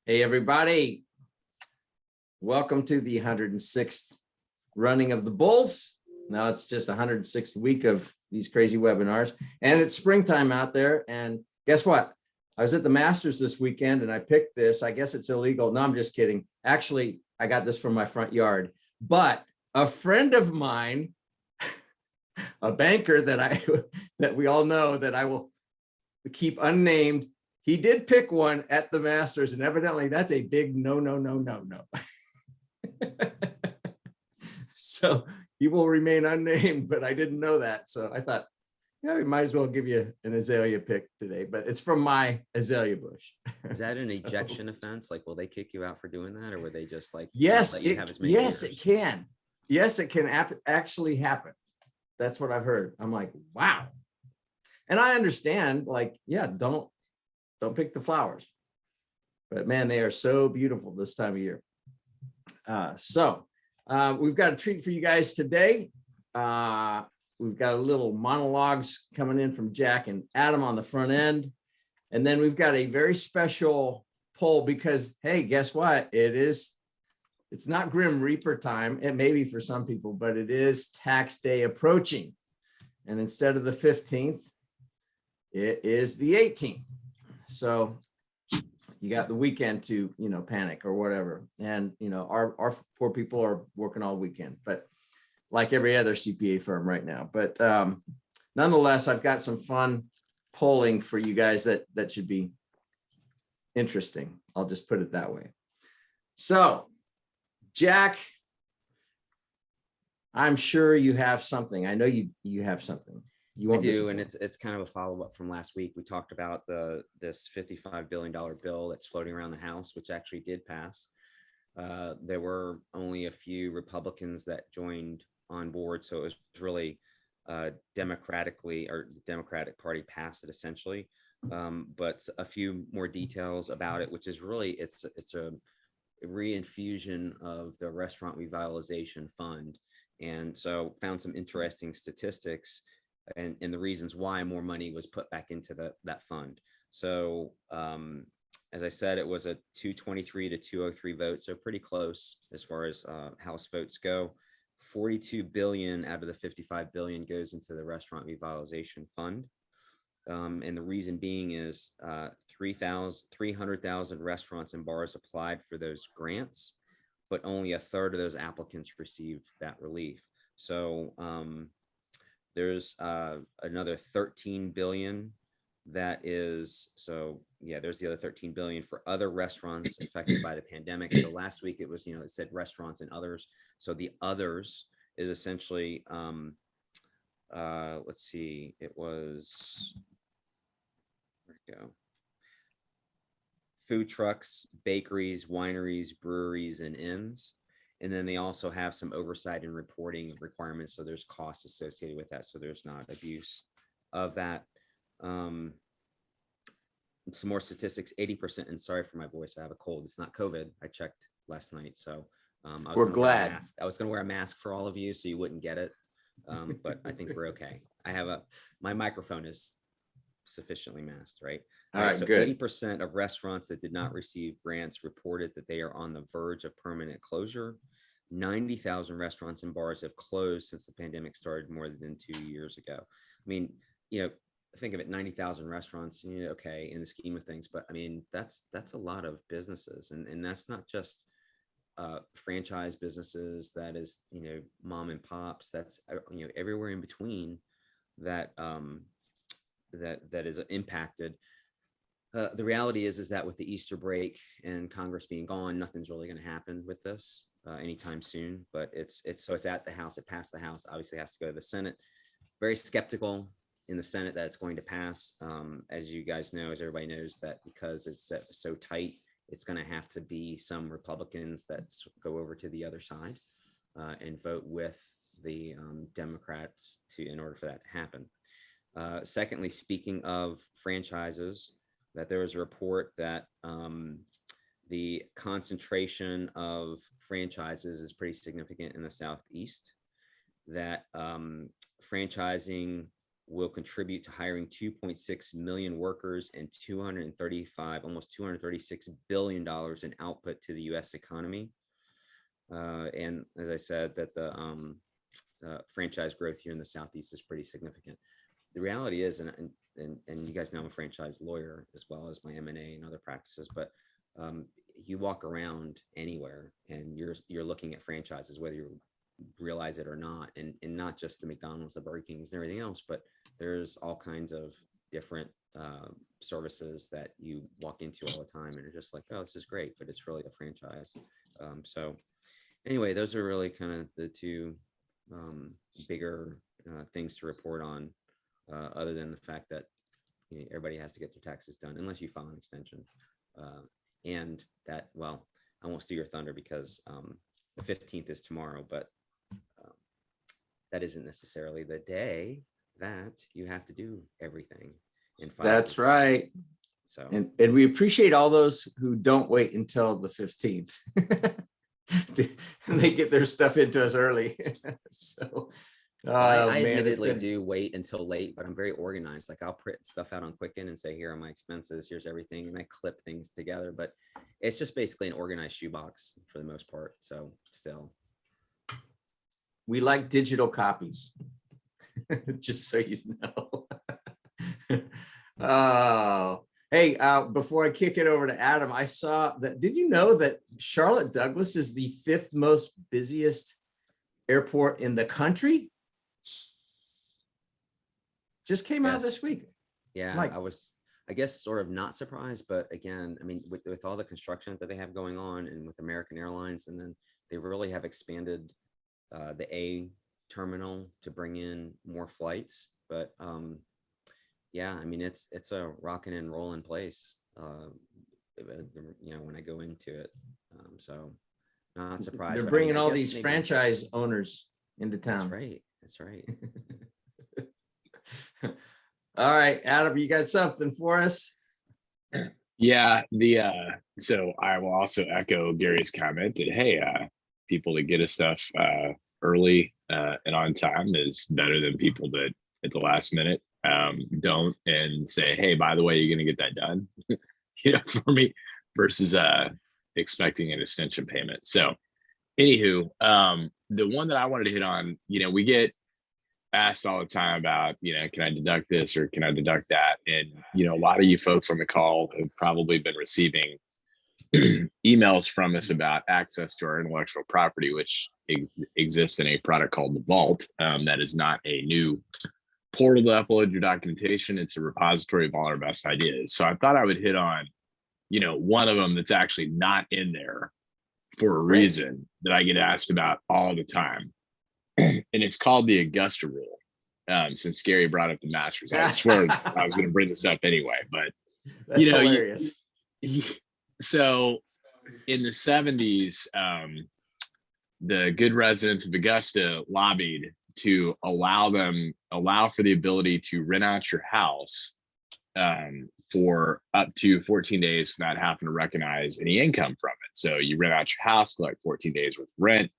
Hey, everybody. Welcome to the 106th running of the Bulls. Now it's just 106th week of these crazy webinars, and it's springtime out there. And guess what? I was at the Masters this weekend and I picked this. I guess it's illegal. No, I'm just kidding. Actually, I got this from my front yard, but a friend of mine, a banker that we all know that I will keep unnamed, he did pick one at the Masters, and evidently that's a big no. So he will remain unnamed, but I didn't know that. So I thought, yeah, we might as well give you an azalea pick today, but it's from my azalea bush. Is that an ejection offense? Like, will they kick you out for doing that, or will they just like? Yes, let you have as many yes, years? it can. Yes, it can actually happen. That's what I've heard. I'm like, wow. And I understand, like, yeah, don't pick the flowers. But man, they are so beautiful this time of year. We've got a treat for you guys today. We've got a little monologues coming in from Jack and Adam on the front end. And then we've got a very special poll because, hey, guess what? It's not Grim Reaper time. It may be for some people, but it is tax day approaching. And instead of the 15th, it is the 18th. So you got the weekend to, panic or whatever. And, our poor people are working all weekend, but like every other CPA firm right now. But nonetheless, I've got some fun polling for you guys that should be interesting. I'll just put it that way. So, Jack, I'm sure you have something. I know you have something. I do, and it's kind of a follow-up from last week. We talked about this $55 billion bill that's floating around the House, which actually did pass. There were only a few Republicans that joined on board, so it was really Democratic Party passed it essentially. But a few more details about it, which is really it's a reinfusion of the Restaurant Revitalization Fund, and so found some interesting statistics and the reasons why more money was put back into that fund. So as I said, it was a 223 to 203 vote, so pretty close as far as House votes go. 42 billion out of the 55 billion goes into the Restaurant Revitalization Fund. And the reason being is 300,000 restaurants and bars applied for those grants, but only a third of those applicants received that relief. So there's another 13 billion that is, so yeah, there's the other 13 billion for other restaurants affected by the pandemic. So last week it was, it said restaurants and others. So the others is essentially, let's see, it was, where'd it go? Food trucks, bakeries, wineries, breweries, and inns. And then they also have some oversight and reporting requirements. So there's costs associated with that. So there's not abuse of that. Some more statistics, 80%, and sorry for my voice, I have a cold. It's not COVID. I checked last night. So we're glad. I was going to wear a mask for all of you so you wouldn't get it. But I think we're okay. My microphone is sufficiently masked, right? All right, so good. 80% of restaurants that did not receive grants reported that they are on the verge of permanent closure. 90,000 restaurants and bars have closed since the pandemic started more than 2 years ago. I mean, think of it, 90,000 restaurants, okay, in the scheme of things, but I mean, that's a lot of businesses, and that's not just franchise businesses, that is, mom and pops, that's, everywhere in between that that is impacted. The reality is that with the Easter break and Congress being gone, nothing's really going to happen with this anytime soon. But it's at the House. It passed the House. Obviously, has to go to the Senate. Very skeptical in the Senate that it's going to pass. As you guys know, as everybody knows, that because it's so tight, it's going to have to be some Republicans that go over to the other side and vote with the Democrats in order for that to happen. Secondly, speaking of franchises, that there was a report that the concentration of franchises is pretty significant in the Southeast, that franchising will contribute to hiring 2.6 million workers and almost $236 billion in output to the U.S. economy. And as I said, that the franchise growth here in the Southeast is pretty significant. The reality is, and you guys know I'm a franchise lawyer as well as my M&A and other practices, but you walk around anywhere and you're looking at franchises, whether you realize it or not, and not just the McDonald's, the Burger Kings and everything else, but there's all kinds of different services that you walk into all the time and you're just like, oh, this is great, but it's really a franchise. So anyway, those are really kind of the two bigger things to report on, other than the fact that everybody has to get their taxes done unless you file an extension. And that, well, I won't steal your thunder because the 15th is tomorrow, but that isn't necessarily the day that you have to do everything. That's right. So, and we appreciate all those who don't wait until the 15th. They get their stuff into us early. So I admittedly do wait until late, but I'm very organized. Like I'll print stuff out on Quicken and say, here are my expenses, here's everything. And I clip things together, but it's just basically an organized shoebox for the most part. So still. We like digital copies, just so you know. Oh, hey, before I kick it over to Adam, I saw that, did you know that Charlotte Douglas is the 5th most busiest airport in the country? Just came out this week. Yeah, Mike. I was, I guess, sort of not surprised, but again, I mean, with all the construction that they have going on and with American Airlines, and then they really have expanded the A terminal to bring in more flights. But yeah, I mean, it's a rocking and rolling place, when I go into it. So not surprised. They're but bringing I all guess these maybe franchise owners into town. That's right. That's right. All right, Adam, you got something for us? Yeah, so I will also echo Gary's comment that, hey, people that get us stuff early and on time is better than people that at the last minute don't and say, hey, by the way, you're going to get that done, for me, versus expecting an extension payment. So anywho, the one that I wanted to hit on, we get asked all the time about, can I deduct this or can I deduct that? And, a lot of you folks on the call have probably been receiving emails from us about access to our intellectual property, which exists in a product called the Vault. That is not a new portal to upload your documentation. It's a repository of all our best ideas. So I thought I would hit on, one of them that's actually not in there for a reason that I get asked about all the time. And it's called the Augusta Rule. Since Gary brought up the Masters, I swear I was going to bring this up anyway, but that's hilarious. So in the 70s, the good residents of Augusta lobbied to allow for the ability to rent out your house for up to 14 days without having to recognize any income from it. So you rent out your house, collect 14 days worth of rent,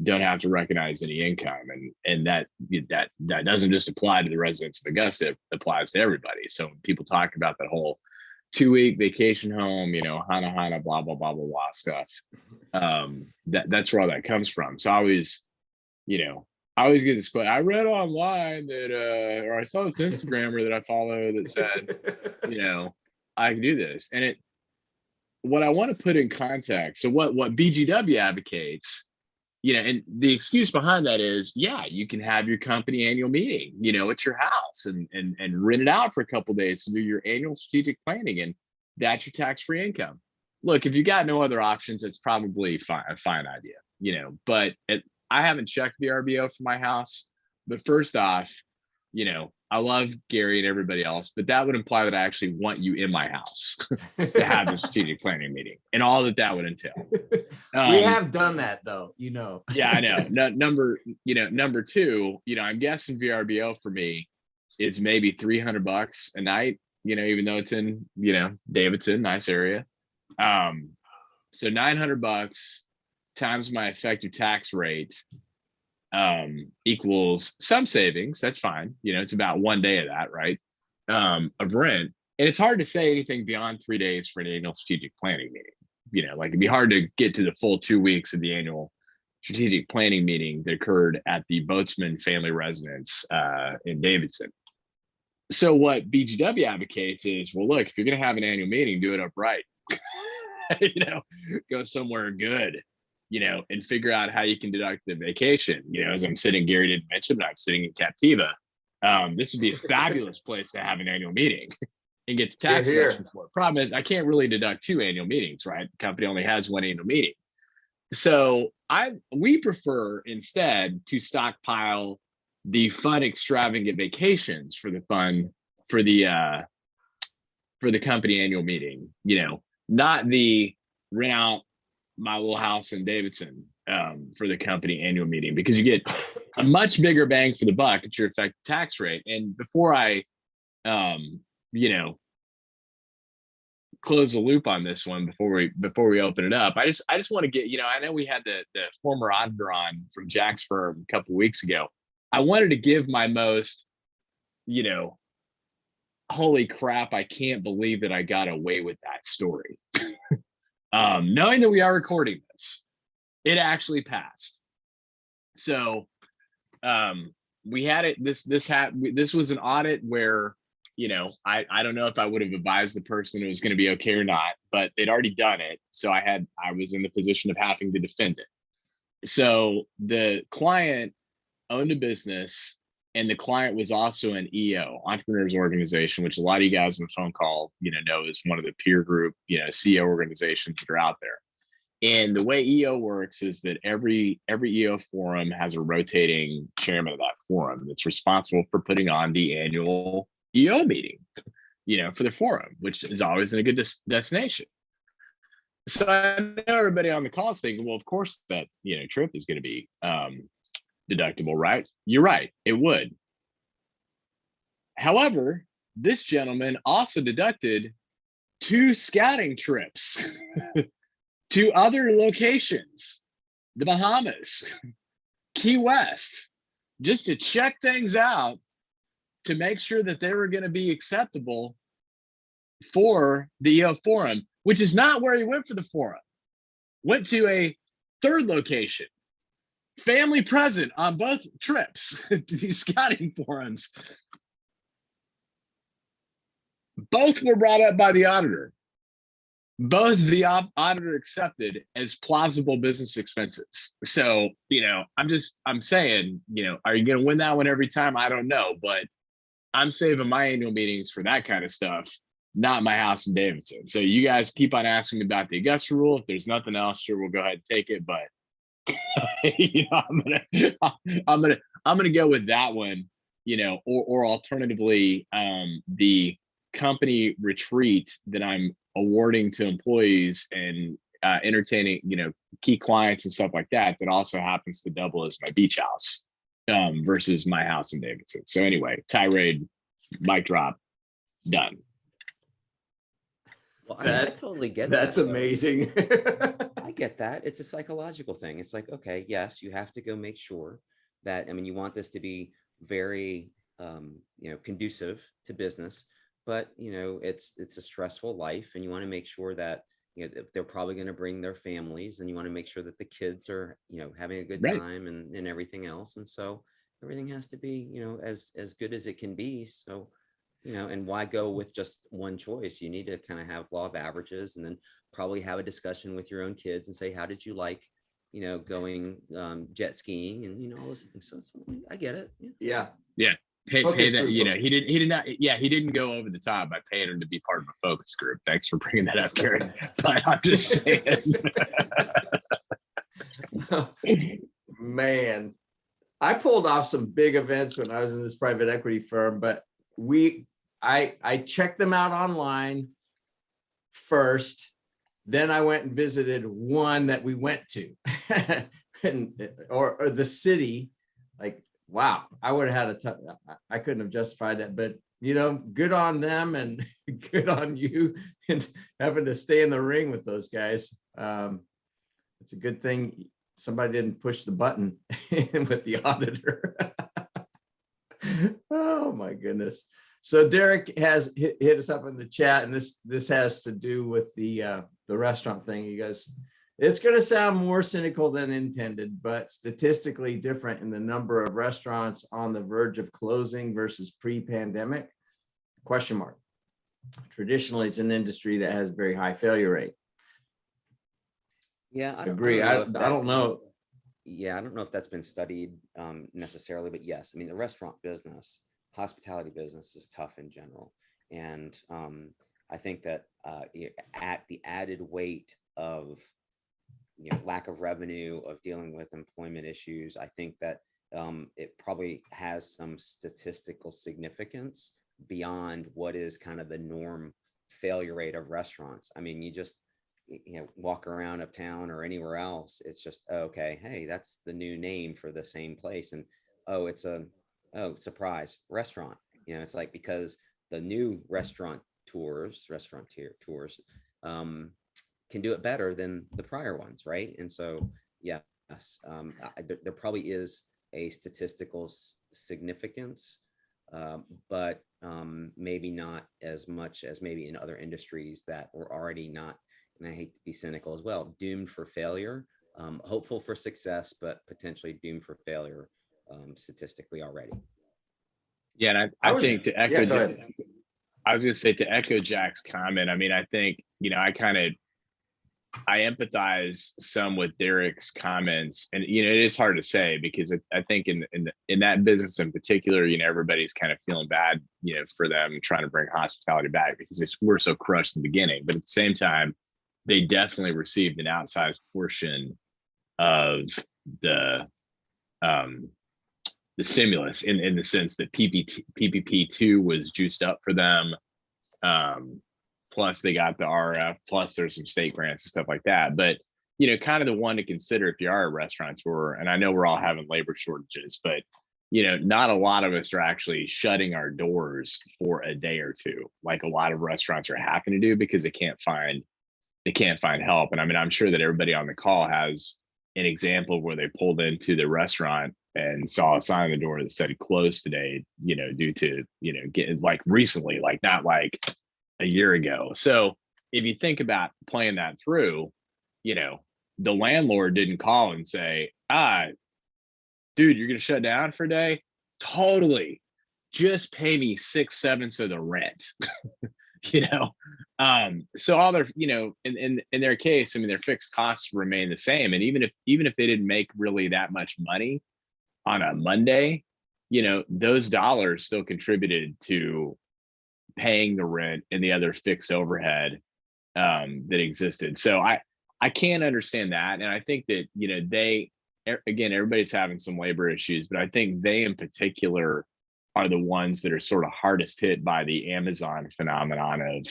don't have to recognize any income. And that doesn't just apply to the residents of Augusta, it applies to everybody. So when people talk about that whole 2-week vacation home, hana, blah, blah, blah, blah, blah stuff. That's where all that comes from. So I always get this question. I read online that, or I saw this Instagrammer that I follow that said, I can do this. And what I want to put in context, so what BGW advocates, and the excuse behind that is, yeah, you can have your company annual meeting, at your house and rent it out for a couple of days to do your annual strategic planning. And that's your tax-free income. Look, if you got no other options, it's probably a fine idea, but I haven't checked the RBO for my house. But first off, I love Gary and everybody else, but that would imply that I actually want you in my house to have the strategic planning meeting and all that would entail. We have done that though, Yeah, I know. Number two, I'm guessing VRBO for me is maybe $300 a night, even though it's in, Davidson, nice area. So $900 times my effective tax rate equals some savings. That's fine. You know, it's about 1 day of that, right? Of rent. And it's hard to say anything beyond 3 days for an annual strategic planning meeting. You know, like it'd be hard to get to the full 2 weeks of the annual strategic planning meeting that occurred at the Boatsman family residence in Davidson. So what BGW advocates is, well, look, if you're going to have an annual meeting, do it upright. You know, go somewhere good, you know, and figure out how you can deduct the vacation. You know, as I'm sitting, Gary didn't mention, but I'm sitting in Captiva. This would be a fabulous place to have an annual meeting and get the tax deduction for it. Problem is, I can't really deduct 2 annual meetings, right? The company only has 1 annual meeting. So we prefer instead to stockpile the fun extravagant vacations for the company annual meeting, you know, not the rent out my little house in Davidson for the company annual meeting, because you get a much bigger bang for the buck at your effective tax rate. And before I you know, close the loop on this one, before we open it up, I just want to get, you know, I know we had the former auditor on from Jack's firm a couple of weeks ago. I wanted to give my most, you know, holy crap, I can't believe that I got away with that story. Knowing that we are recording this, it actually passed. So we had it, this was an audit where, you know, I don't know if I would have advised the person it was going to be okay or not, but they'd already done it. So I was in the position of having to defend it. So the client owned a business, and the client was also an EO, Entrepreneurs Organization, which a lot of you guys on the phone call, you know is one of the peer group, you know, CEO organizations that are out there. And the way EO works is that every EO forum has a rotating chairman of that forum that's responsible for putting on the annual EO meeting, you know, for the forum, which is always in a good destination. So I know everybody on the call is thinking, well, of course that, you know, trip is going to be deductible, right? You're right, it would. However, this gentleman also deducted 2 scouting trips to other locations, the Bahamas, Key West, just to check things out, to make sure that they were going to be acceptable for the EO forum, which is not where he went for the forum. Went to a 3rd location, family present on both trips to these scouting forums. Both were brought up by the auditor. Both the auditor accepted as plausible business expenses. So, you know, I'm saying, you know, are you going to win that one every time? I don't know, but I'm saving my annual meetings for that kind of stuff, not my house in Davidson. So you guys keep on asking me about the Augusta rule. If there's nothing else, sure, we'll go ahead and take it. But you know, I'm gonna go with that one. You know, or alternatively, the company retreat that I'm awarding to employees and entertaining, you know, key clients and stuff like that, that also happens to double as my beach house versus my house in Davidson. So anyway, tirade, mic drop, done. Well, I totally get That's that. amazing. I get that. It's a psychological thing. It's like, okay, yes, you have to go make sure that, I mean, you want this to be very, you know, conducive to business, but, you know, it's a stressful life, and you want to make sure that, you know, they're probably going to bring their families, and you want to make sure that the kids are, you know, having a good time and everything else. And so everything has to be, you know, as good as it can be. So, you know, and why go with just one choice? You need to kind of have law of averages, and then probably have a discussion with your own kids and say, how did you like, you know, going jet skiing, and, you know, all those things. So I get it. Yeah. Pay that, you know, he did not, yeah, he didn't go over the top by paying him to be part of a focus group. Thanks for bringing that up, Karen. But I'm just saying. Man, I pulled off some big events when I was in this private equity firm, but I checked them out online first. Then I went and visited one that we went to or the city. Like, wow, I would have had I couldn't have justified that, but, you know, good on them and good on you and having to stay in the ring with those guys. It's a good thing somebody didn't push the button with the auditor. Oh my goodness. So Derek has hit us up in the chat, and this has to do with the restaurant thing. You guys, it's going to sound more cynical than intended, but statistically different in the number of restaurants on the verge of closing versus pre-pandemic? Question mark. Traditionally, it's an industry that has very high failure rate. Yeah, I Agree. I don't know. Yeah, I don't know if that's been studied necessarily, but yes, I mean, the restaurant business, hospitality business is tough in general. And I think that at the added weight of lack of revenue, of dealing with employment issues, I think that it probably has some statistical significance beyond what is kind of the norm failure rate of restaurants. I mean, you just walk around uptown or anywhere else, it's just, oh, okay, hey, that's the new name for the same place, and oh, it's a surprise restaurant. It's like, because the new restaurateur tours can do it better than the prior ones, right? And so yes, there probably is a statistical significance, but maybe not as much as maybe in other industries that were already not, and I hate to be cynical as well, doomed for failure, hopeful for success, but potentially doomed for failure statistically already. Yeah, and I think to echo, Yeah, I was going to say, to echo Jack's comment, I mean, I think, I empathize some with Derek's comments, and it is hard to say, because I think in that business in particular, everybody's kind of feeling bad, for them trying to bring hospitality back, because we're so crushed in the beginning. But at the same time, they definitely received an outsized portion of the stimulus, in the sense that PPP2 was juiced up for them. Plus they got the RF, plus there's some state grants and stuff like that. But, kind of the one to consider if you are a restaurateur, and I know we're all having labor shortages, but, not a lot of us are actually shutting our doors for a day or two, like a lot of restaurants are having to do, because they can't find help. And I mean, I'm sure that everybody on the call has an example where they pulled into the restaurant and saw a sign on the door that said closed today, due to, getting, like, recently, like not like a year ago. So if you think about playing that through, the landlord didn't call and say, dude, you're going to shut down for a day? Totally. Just pay me 6/7 of the rent. So all their, in their case, I mean, their fixed costs remain the same. And even if they didn't make really that much money on a Monday, those dollars still contributed to paying the rent and the other fixed overhead that existed. So I can't understand that. And I think that, again, everybody's having some labor issues, but I think they in particular are the ones that are sort of hardest hit by the Amazon phenomenon of,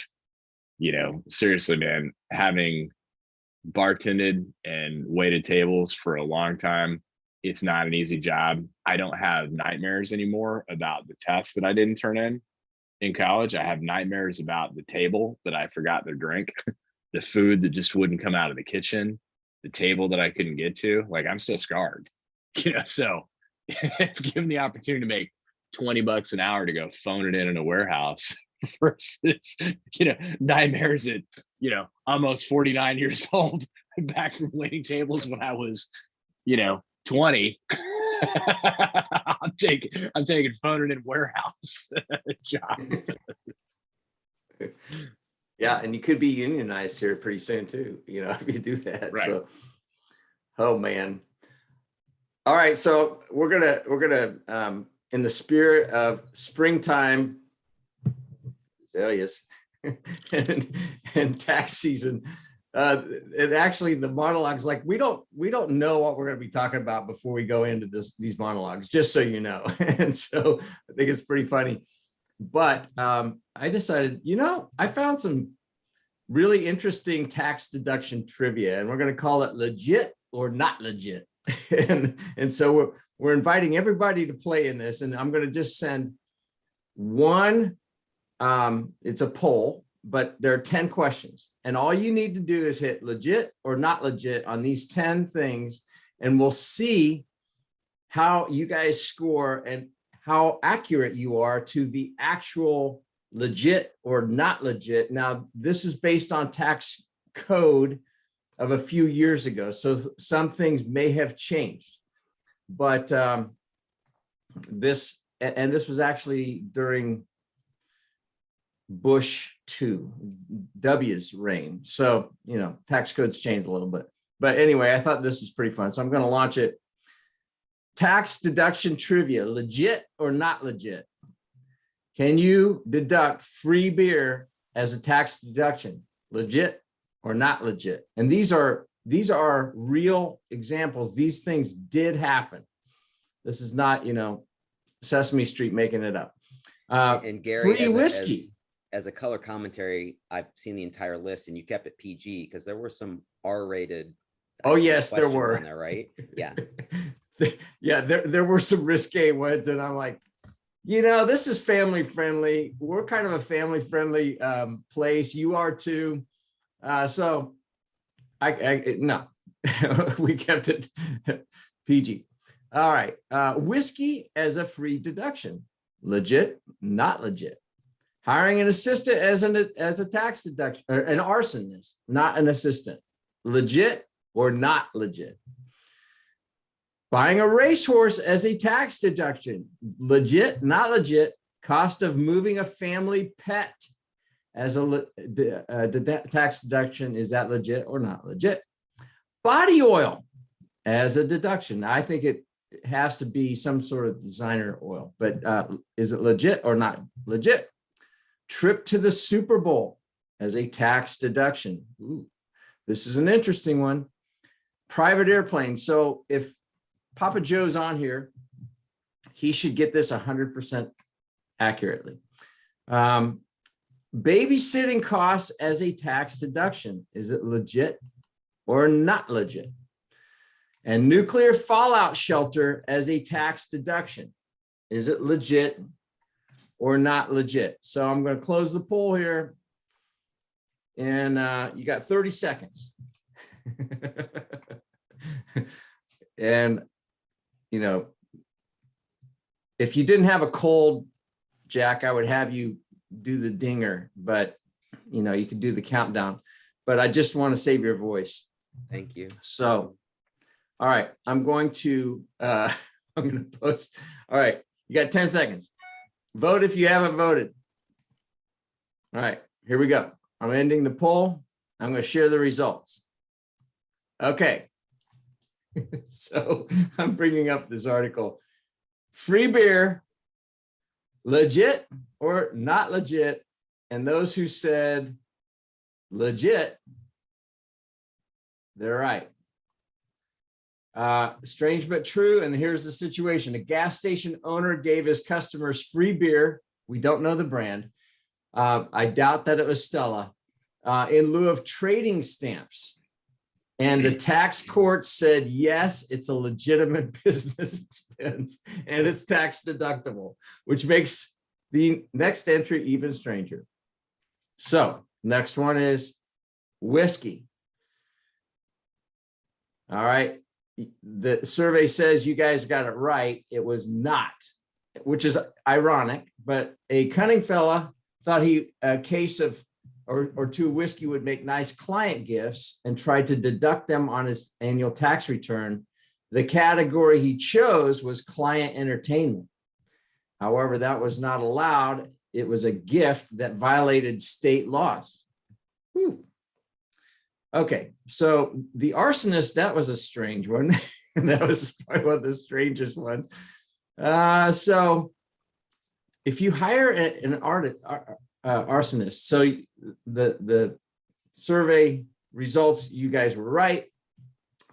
seriously, man, having bartended and waited tables for a long time, it's not an easy job. I don't have nightmares anymore about the tests that I didn't turn in college. I have nightmares about the table that I forgot their drink, the food that just wouldn't come out of the kitchen, the table that I couldn't get to. Like, I'm still scarred, so if given the opportunity to make $20 an hour to go phone it in a warehouse versus, nightmares at, almost 49 years old, back from waiting tables when I was, 20. I'm taking phone it in warehouse job. Yeah, and you could be unionized here pretty soon too, if you do that. Right. So, oh man. All right, so we're gonna in the spirit of springtime, azaleas, and tax season, and actually the monologues, like, we don't know what we're going to be talking about before we go into these monologues, just so you know. And so I think it's pretty funny. But I decided, I found some really interesting tax deduction trivia, and we're going to call it legit or not legit. and so we're inviting everybody to play in this, and I'm going to just send one. It's a poll, but there are 10 questions, and all you need to do is hit legit or not legit on these 10 things. and we'll see how you guys score and how accurate you are to the actual legit or not legit. Now, this is based on tax code of a few years ago, so some things may have changed, but this was actually during Bush 2, W's reign. So, you know, tax codes changed a little bit. But anyway, I thought this was pretty fun. So I'm going to launch it. Tax deduction trivia, legit or not legit? Can you deduct free beer as a tax deduction? Legit or not legit? And these are real examples. These things did happen. This is not, you know, Sesame Street making it up. And Gary, free whiskey. As a color commentary, I've seen the entire list, and you kept it PG because there were some R-rated. Oh yes, there questions were. on there, right? Yeah. Yeah, there were some risque ones, and I'm like, you know, this is family friendly. We're kind of a family friendly place. You are too. So I no, we kept it PG. All right. Whiskey as a free deduction. Legit, not legit. Hiring an assistant as a tax deduction, or an arsonist, not an assistant. Legit or not legit. Buying a racehorse as a tax deduction. Legit, not legit. Cost of moving a family pet as a tax deduction. Is that legit or not legit? Body oil as a deduction. I think it has to be some sort of designer oil, but is it legit or not legit? Trip to the Super Bowl as a tax deduction. Ooh, this is an interesting one. Private airplane. So if Papa Joe's on here, he should get this 100% accurately. Babysitting costs as a tax deduction. Is it legit or not legit? And nuclear fallout shelter as a tax deduction. Is it legit or not legit? So I'm going to close the poll here. And you got 30 seconds. And, you know, if you didn't have a cold, Jack, I would have you do the dinger, but, you know, you could do the countdown. But I just want to save your voice. Thank you. So, all right, I'm going to post. All right, you got 10 seconds. Vote if you haven't voted. All right, here we go. I'm ending the poll. I'm going to share the results. Okay. So I'm bringing up this article. Free beer, legit or not legit? And those who said legit, they're right. Strange but true. And here's the situation. A gas station owner gave his customers free beer. We don't know the brand. I doubt that it was Stella, in lieu of trading stamps. And the tax court said, yes, it's a legitimate business expense and it's tax deductible, which makes the next entry even stranger. So next one is whiskey. All right. The survey says you guys got it right. It was not, which is ironic, but a cunning fella thought a case of or two whiskey would make nice client gifts and tried to deduct them on his annual tax return. The category he chose was client entertainment. However, that was not allowed. It was a gift that violated state laws. Whew. Okay, so the arsonist, that was a strange one. That was probably one of the strangest ones. So if you hire an arsonist, so the survey results, you guys were right.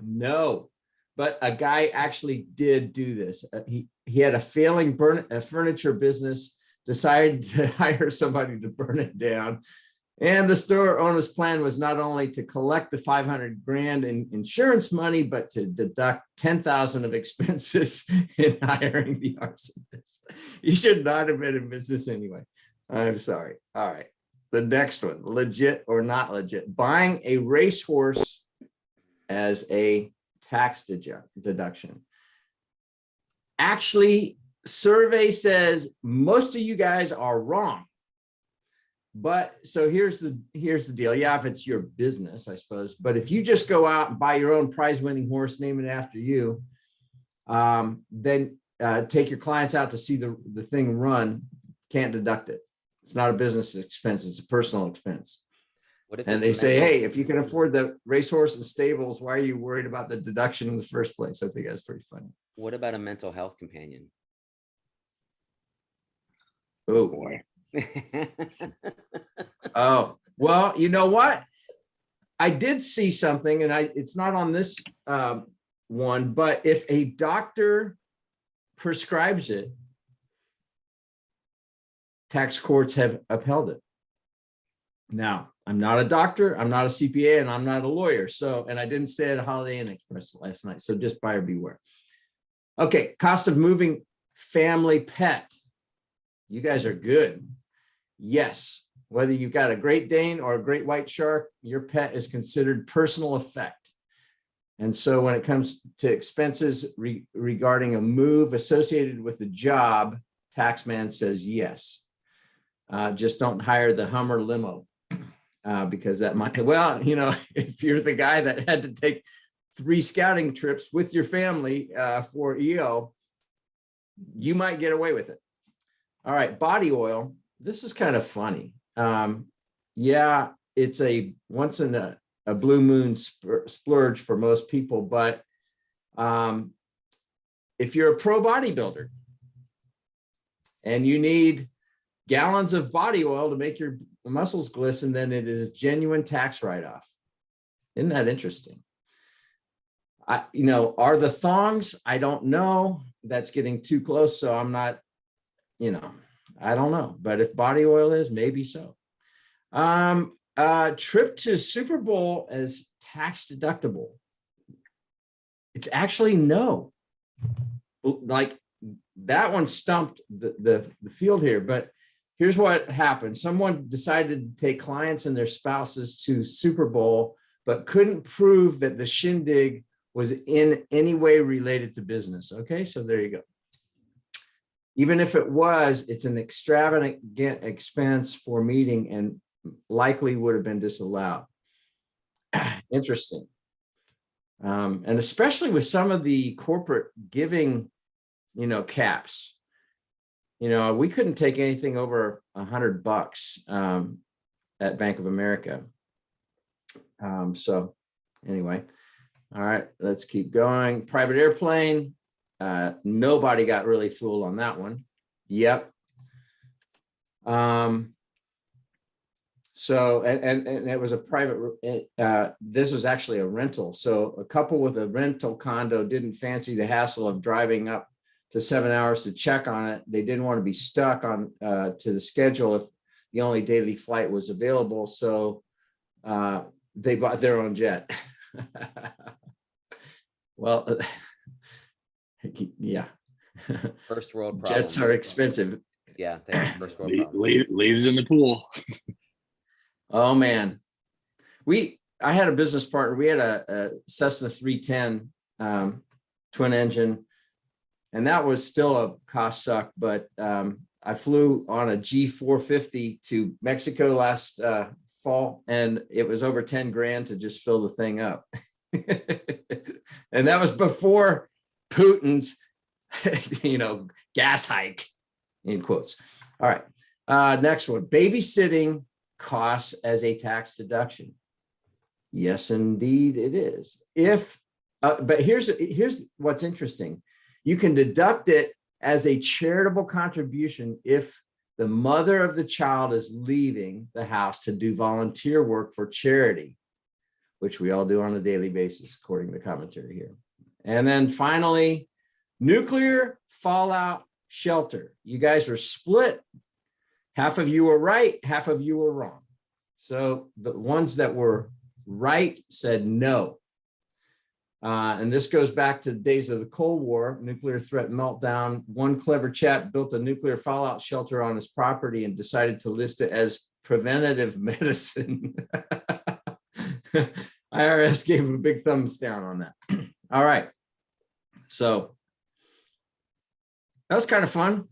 No, but a guy actually did do this. He had a failing furniture business, decided to hire somebody to burn it down. And the store owner's plan was not only to collect the 500 grand in insurance money, but to deduct 10,000 of expenses in hiring the arsonist. You should not have been in business anyway. I'm sorry. All right. The next one, legit or not legit. Buying a racehorse as a tax deduction. Actually, survey says most of you guys are wrong. But so here's the deal. Yeah, if it's your business, I suppose. But if you just go out and buy your own prize-winning horse, name it after you, then take your clients out to see the thing run, can't deduct it. It's not a business expense, it's a personal expense. What if And it's they a say, mental- hey, if you can afford the racehorse and stables, why are you worried about the deduction in the first place? I think that's pretty funny. What about a mental health companion? Oh, Boy. oh, well, you know what? I did see something, and it's not on this one, but if a doctor prescribes it, tax courts have upheld it. Now, I'm not a doctor, I'm not a CPA, and I'm not a lawyer. So, and I didn't stay at a Holiday Inn Express last night. So just buyer beware. Okay, cost of moving family pet. You guys are good. Yes, whether you've got a Great Dane or a great white shark, your pet is considered personal effect. And so when it comes to expenses regarding a move associated with the job, Taxman says yes. Just don't hire the Hummer limo because that might, well, you know, if you're the guy that had to take 3 scouting trips with your family for EO, you might get away with it. All right, body oil. This is kind of funny. Yeah, it's a once in a blue moon splurge for most people, but if you're a pro bodybuilder and you need gallons of body oil to make your muscles glisten, then it is genuine tax write-off. Isn't that interesting? You know, are the thongs? I don't know. That's getting too close, so I'm not, you know, I don't know. But if body oil is, maybe so. Trip to Super Bowl as tax deductible. It's actually no. Like that one stumped the field here, but here's what happened. Someone decided to take clients and their spouses to Super Bowl, but couldn't prove that the shindig was in any way related to business. Okay, so there you go. Even if it was, it's an extravagant expense for meeting and likely would have been disallowed. Interesting. And especially with some of the corporate giving, you know, caps. You know, we couldn't take anything over $100 at Bank of America. So anyway, all right, let's keep going. Private airplane. Nobody got really fooled on that one. Yep. So, and it was a private, this was actually a rental. So a couple with a rental condo didn't fancy the hassle of driving up to 7 hours to check on it. They didn't want to be stuck on to the schedule if the only daily flight was available. So they bought their own jet. Well, yeah. First world problem. Jets are expensive. Yeah, they have first world problem. Leaves in the pool. Oh man, I had a business partner. We had a Cessna 310 twin engine, and that was still a cost suck. But I flew on a G450 to Mexico last fall, and it was over 10 grand to just fill the thing up. And that was before Putin's, you know, gas hike, in quotes. All right, next one, babysitting costs as a tax deduction. Yes, indeed it is. If, but here's what's interesting. You can deduct it as a charitable contribution if the mother of the child is leaving the house to do volunteer work for charity, which we all do on a daily basis, according to the commentary here. And then finally, nuclear fallout shelter. You guys were split. Half of you were right, half of you were wrong. So the ones that were right said no. And this goes back to the days of the Cold War, nuclear threat meltdown. One clever chap built a nuclear fallout shelter on his property and decided to list it as preventative medicine. IRS gave him a big thumbs down on that. All right. So that was kind of fun.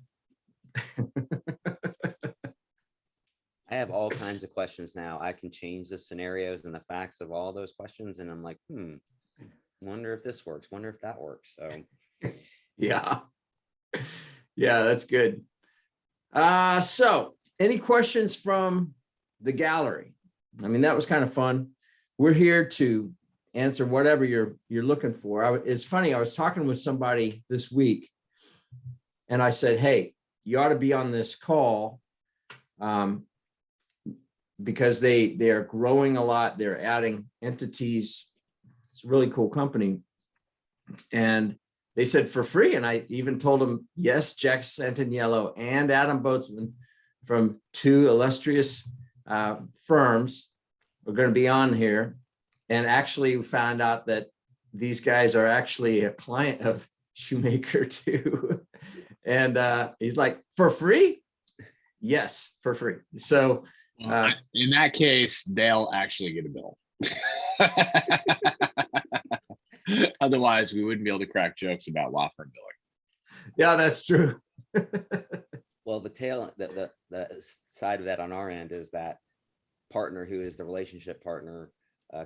I have all kinds of questions now. I can change the scenarios and the facts of all those questions. And I'm like, wonder if this works, wonder if that works. So Yeah. Yeah, that's good. So any questions from the gallery? I mean, that was kind of fun. We're here to answer whatever you're looking for. It's funny, I was talking with somebody this week and I said, hey, you ought to be on this call because they are growing a lot. They're adding entities. It's a really cool company. And they said for free. And I even told them, yes, Jack Santaniello and Adam Boatsman from two illustrious firms are going to be on here. And actually we found out that these guys are actually a client of Shoemaker too. And he's like, for free? Yes, for free. So in that case, they'll actually get a bill. Otherwise, we wouldn't be able to crack jokes about law firm billing. Yeah, that's true. well, the side of that on our end is that partner who is the relationship partner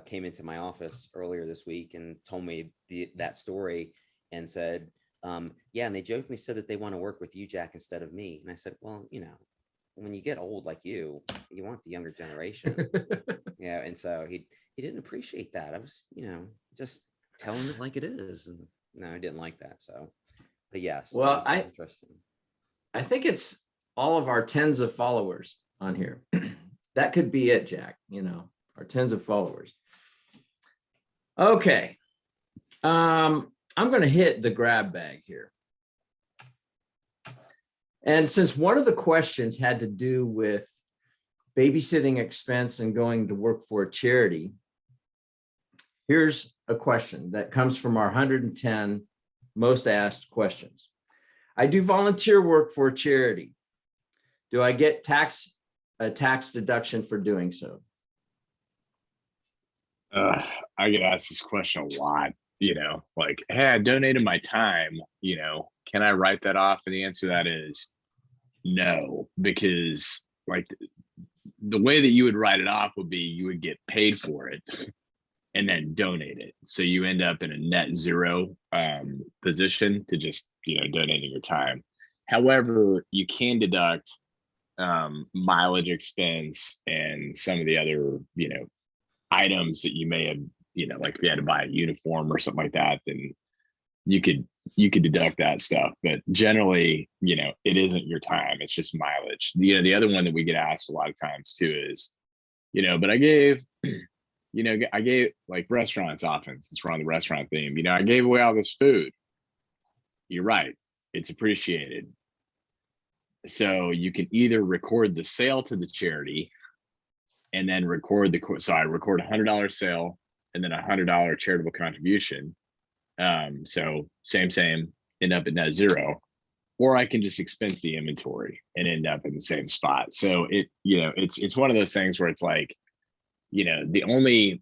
came into my office earlier this week and told me that story and said, yeah, and they jokingly said that they want to work with you, Jack, instead of me. And I said, well, when you get old like you want the younger generation. Yeah. And so he didn't appreciate that. I was, just telling it like it is. And no, I didn't like that. So, but yes. Well, interesting. I think it's all of our tens of followers on here. That could be it, Jack, our tens of followers. Okay. I'm going to hit the grab bag here. And since one of the questions had to do with babysitting expense and going to work for a charity, here's a question that comes from our 110 most asked questions. I do volunteer work for a charity. Do I get a tax deduction for doing so? I get asked this question a lot, like, hey, I donated my time, can I write that off? And the answer to that is no, because like the way that you would write it off would be you would get paid for it and then donate it. So you end up in a net zero position to just, donating your time. However, you can deduct mileage expense and some of the other, items that you may have, like if you had to buy a uniform or something like that, then you could deduct that stuff. But generally, it isn't your time, it's just mileage. The other one that we get asked a lot of times too is, but I gave, I gave, like restaurants often, since we're on the restaurant theme, I gave away all this food. You're right, it's appreciated. So you can either record the sale to the charity and then record so I record $100 sale and then $100 charitable contribution. So same, end up at net zero, or I can just expense the inventory and end up in the same spot. So it's one of those things where it's like, when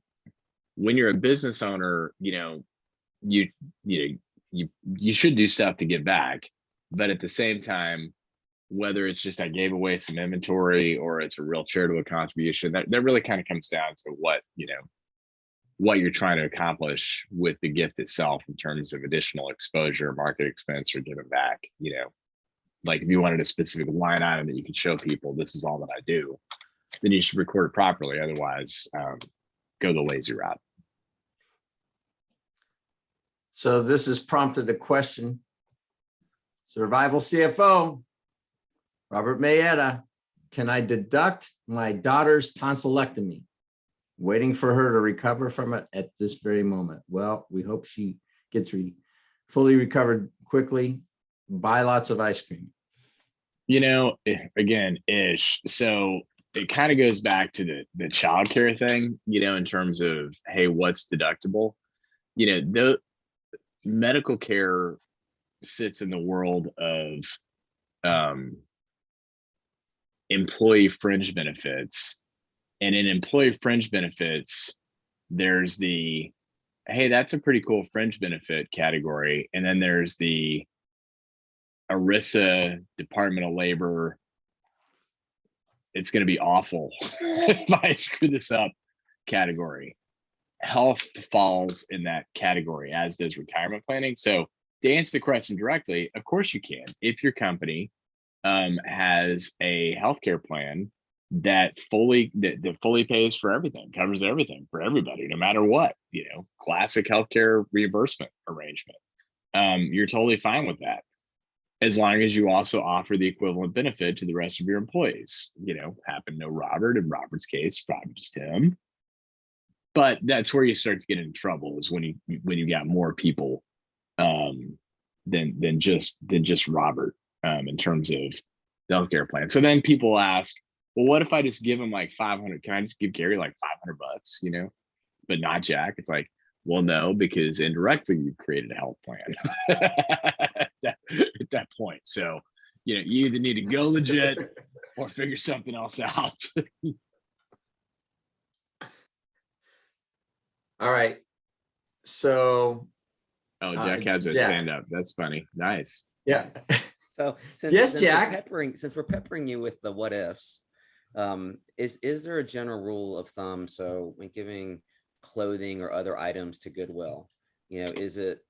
you're a business owner, you should do stuff to give back, but at the same time, whether it's just I gave away some inventory or it's a real charitable contribution, that really kind of comes down to what you're trying to accomplish with the gift itself in terms of additional exposure, market expense, or giving back. Like if you wanted a specific line item that you could show people, this is all that I do, then you should record it properly. Otherwise, go the lazy route. So this has prompted a question. Survival CFO, Robert Mayetta, can I deduct my daughter's tonsillectomy? Waiting for her to recover from it at this very moment. Well, we hope she gets fully recovered quickly. Buy lots of ice cream. Again, ish. So it kind of goes back to the childcare thing, in terms of, hey, what's deductible? The medical care sits in the world of employee fringe benefits. And in employee fringe benefits, there's the, hey, that's a pretty cool fringe benefit category. And then there's the ERISA, Department of Labor, it's going to be awful if I screw this up category. Health falls in that category, as does retirement planning. So to answer the question directly, of course you can. If your company has a healthcare plan that fully pays for everything, covers everything for everybody, no matter what, classic healthcare reimbursement arrangement, you're totally fine with that, as long as you also offer the equivalent benefit to the rest of your employees. Happen to know Robert, in Robert's case, probably just him. But that's where you start to get into trouble, is when you got more people than just Robert in terms of the healthcare plan. So then people ask, well, what if I just give him like 500? Can I just give Gary like $500, but not Jack? It's like, well, no, because indirectly you created a health plan at that point. So, you either need to go legit or figure something else out. All right. So. Oh, Jack has a stand up. That's funny. Nice. Yeah. So yes, Jack. Since we're peppering you with the what ifs, is there a general rule of thumb? So when giving clothing or other items to Goodwill, is it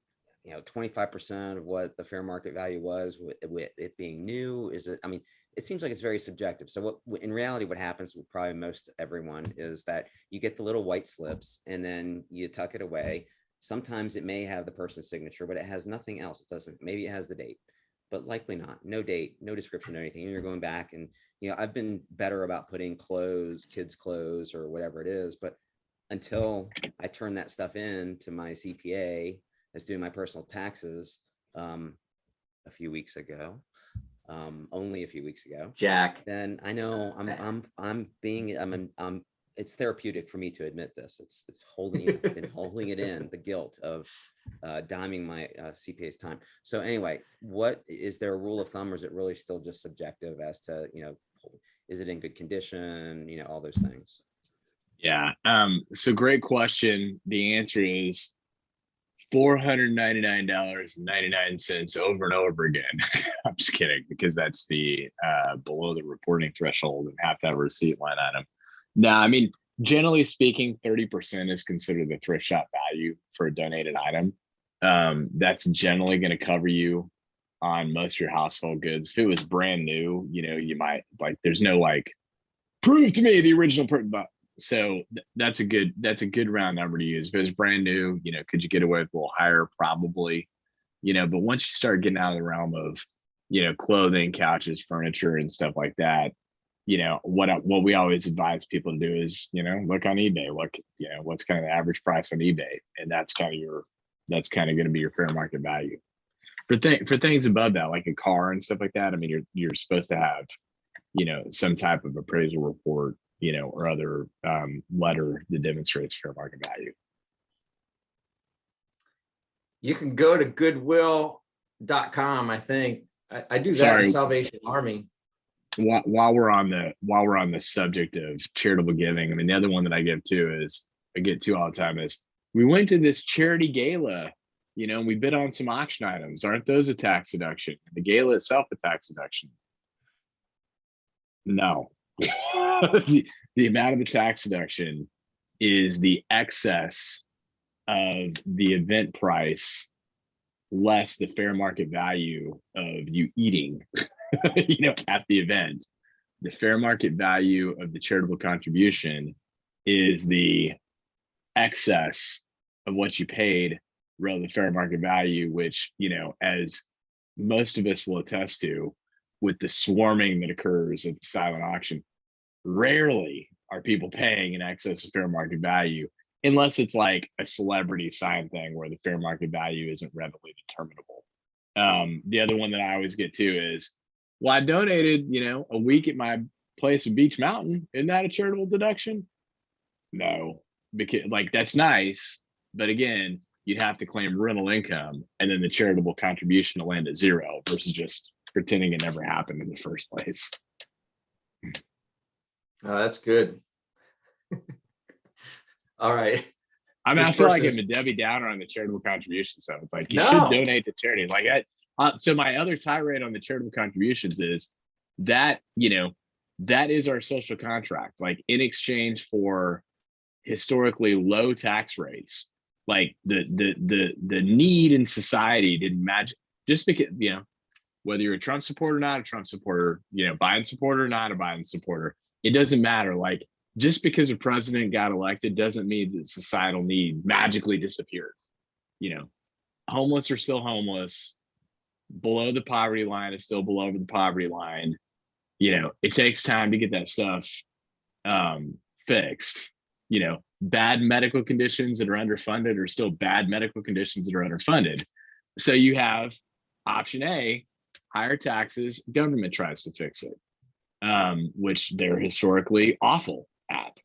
25% of what the fair market value was with it being new? Is it? I mean, it seems like it's very subjective. So what in reality, what happens with probably most everyone is that you get the little white slips and then you tuck it away. Sometimes it may have the person's signature, but it has nothing else. It doesn't. Maybe it has the date, but likely not. No date, no description, no anything. And you're going back and, I've been better about putting clothes, kids' clothes, or whatever it is. But until I turn that stuff in to my CPA that's doing my personal taxes a few weeks ago, only a few weeks ago, Jack, then I know I'm it's therapeutic for me to admit this. It's holding it in, the guilt of diming my CPA's time. So anyway, what is there a rule of thumb, or is it really still just subjective as to, is it in good condition, all those things? Yeah. So great question. The answer is $499.99 over and over again. I'm just kidding, because that's the below the reporting threshold and have to have a receipt line item. No, I mean, generally speaking, 30% is considered the thrift shop value for a donated item. That's generally going to cover you on most of your household goods. If it was brand new, you might there's no prove to me the original print. So that's a good round number to use. If it was brand new, could you get away with a little higher? Probably, but once you start getting out of the realm of, clothing, couches, furniture, and stuff like that, what we always advise people to do is, look on eBay, what's kind of the average price on eBay. And that's kind of going to be your fair market value for things above that, like a car and stuff like that. I mean, you're supposed to have, some type of appraisal report, or other letter that demonstrates fair market value. You can go to goodwill.com. I think I do that in Salvation Army. While we're on the subject of charitable giving, I mean, the other one that I get to all the time is, we went to this charity gala, and we bid on some auction items. Aren't those a tax deduction? The gala itself a tax deduction? No. the amount of the tax deduction is the excess of the event price less the fair market value of you eating at the event. The fair market value of the charitable contribution is the excess of what you paid relative to fair market value, which, as most of us will attest to, with the swarming that occurs at the silent auction, rarely are people paying in excess of fair market value, unless it's like a celebrity sign thing where the fair market value isn't readily determinable. The other one that I always get to is, well, I donated, a week at my place in Beach Mountain. Isn't that a charitable deduction? No, because that's nice, but again, you'd have to claim rental income, and then the charitable contribution will land at zero versus just pretending it never happened in the first place. Oh, that's good. All right. I mean, This I feel like person I'm a Debbie Downer on the charitable contribution stuff. It's like you No. should donate to charity. Like so my other tirade on the charitable contributions is that, that is our social contract. Like in exchange for historically low tax rates, like the need in society didn't match. Just because, whether you're a Trump supporter or not a Trump supporter, Biden supporter or not a Biden supporter, it doesn't matter. Like just because a president got elected doesn't mean that societal need magically disappeared. Homeless are still homeless. Below the poverty line is still below the poverty line. It takes time to get that stuff fixed. Bad medical conditions that are underfunded are still bad medical conditions that are underfunded. So you have option A, higher taxes, government tries to fix it, which they're historically awful at.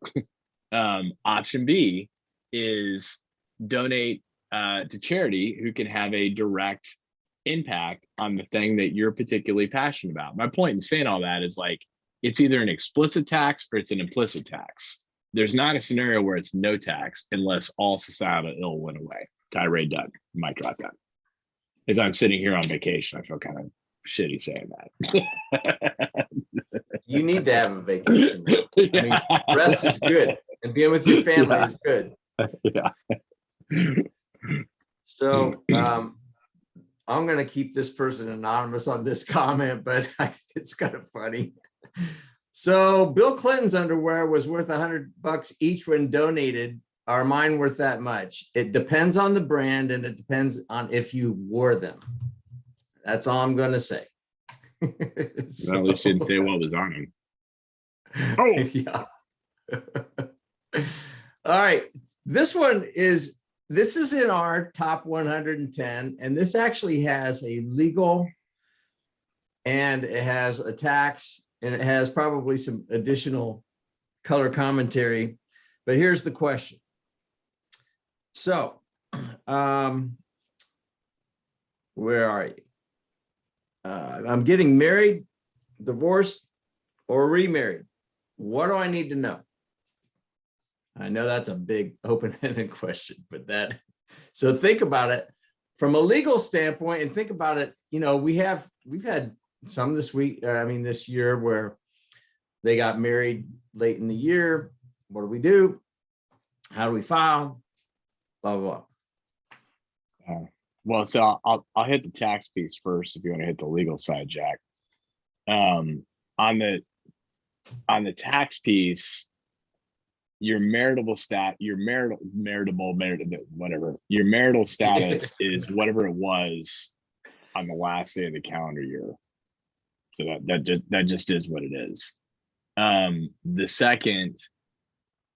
Option B is donate to charity who can have a direct impact on the thing that you're particularly passionate about. My point in saying all that is like, it's either an explicit tax or it's an implicit tax. There's not a scenario where it's no tax unless all societal ill went away. Tirade done. Might drop that. As I'm sitting here on vacation, I feel kind of shitty saying that. you need to have a vacation. I mean, rest is good, and being with your family is good. Yeah. So I'm going to keep this person anonymous on this comment, but I think it's kind of funny. So Bill Clinton's underwear was worth $100 each when donated. Are mine worth that much? It depends on the brand, and it depends on if you wore them. That's all I'm going to say. So, at least didn't say what was on him. Oh, yeah. All right. This is in our top 110, and this actually has a legal, and it has a tax, and it has probably some additional color commentary. But here's the question. So, where are you? I'm getting married, divorced, or remarried. What do I need to know? I know that's a big open-ended question, but so think about it from a legal standpoint and think about it. We've had some this year where they got married late in the year. What do we do? How do we file? Blah, blah, blah. Well, so I'll hit the tax piece first if you want to hit the legal side, Jack. On the tax piece, your marital status is whatever it was on the last day of the calendar year. So that just is what it is. The second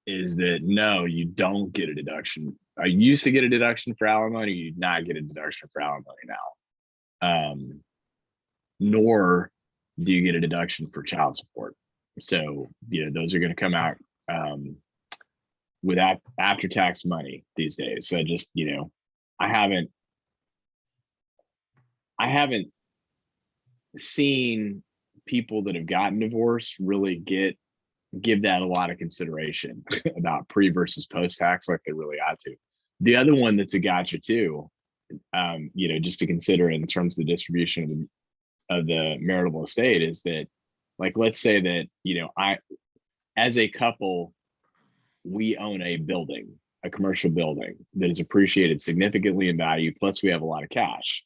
is that no, you don't get a deduction. I used to get a deduction for alimony. You do not get a deduction for alimony now. Nor do you get a deduction for child support. So those are going to come out with after tax money these days. So just I haven't seen people that have gotten divorced really give that a lot of consideration about pre versus post tax like they really ought to. The other one that's a gotcha too, just to consider in terms of the distribution of the marital estate is that, like, let's say that as a couple, we own a building, a commercial building that is appreciated significantly in value. Plus, we have a lot of cash.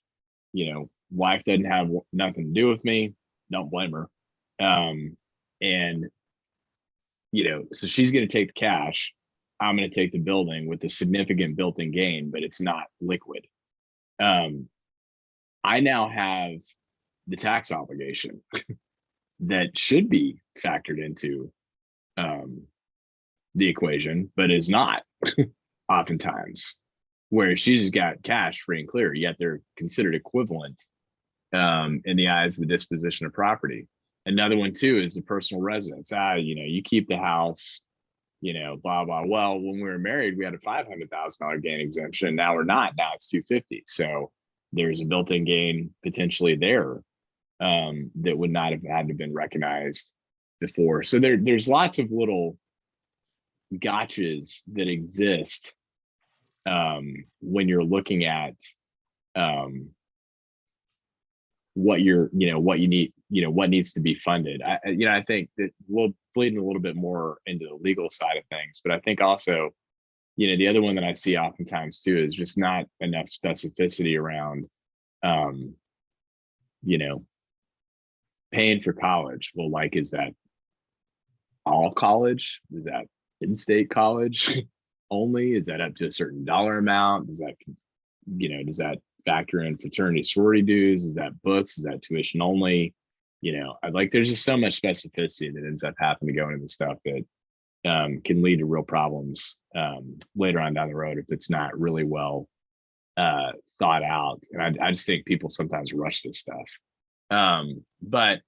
Wife doesn't have nothing to do with me. Don't blame her. So she's going to take the cash. I'm going to take the building with a significant built-in gain, but it's not liquid. I now have the tax obligation that should be factored into the equation, but is not oftentimes, where she's got cash free and clear, yet they're considered equivalent in the eyes of the disposition of property. Another one too is the personal residence. You keep the house, blah, blah. Well, when we were married, we had a $500,000 gain exemption. Now we're not. Now it's $250,000. So there's a built-in gain potentially there that would not have had to been recognized before. So there's lots of little gotchas that exist when you're looking at what you're, what you need, what needs to be funded. I think that we'll bleed a little bit more into the legal side of things, but I think also, the other one that I see oftentimes too is just not enough specificity around, paying for college. Well, like, is that all college? Is that in-state college only? Is that up to a certain dollar amount? Does that factor in fraternity sorority dues? Is that books? Is that tuition only? I'd like, there's just so much specificity that ends up having to go into the stuff that can lead to real problems later on down the road if it's not really well thought out. And I just think people sometimes rush this stuff. But